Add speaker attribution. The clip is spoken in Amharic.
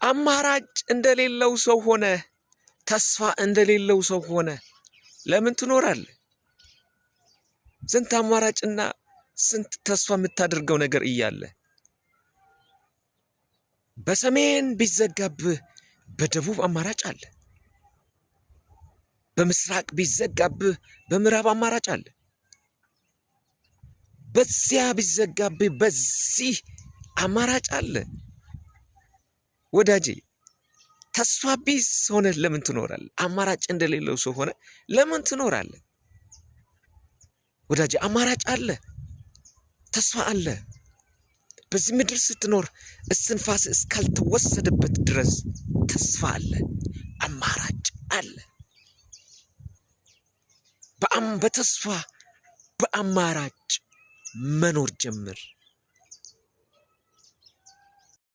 Speaker 1: አማራጭ እንደሌለው ሰው ሆነ፣ ተስፋ እንደሌለው ሰው ሆነ ለምን ትኖራለህ? ስንት አማራጭና ስንት ተስፋ የምታደርገው ነገር እያለ በሰሜን ቢዘጋብህ በደቡብ አማራጭ አለ። በምስራቅ ቢዘጋብህ በምዕራብ አማራጭ አለ። በዚያ ቢዘጋብህ በዚህ አማራጭ አለ። ወዳጄ ተስፋ ቢስ ሆነ ለምን ትኖራለህ? አማራጭ እንደሌለው ሰው ሆነ ለምን ትኖራለህ? ወዳጄ አማራጭ አለ፣ ተስፋ አለ። በዚህ ምድር ስትኖር እስትንፋስ እስካልተወሰደበት ድረስ ተስፋ አለ፣ አማራጭ አለ። በተስፋ በአማራጭ መኖር ጀምር።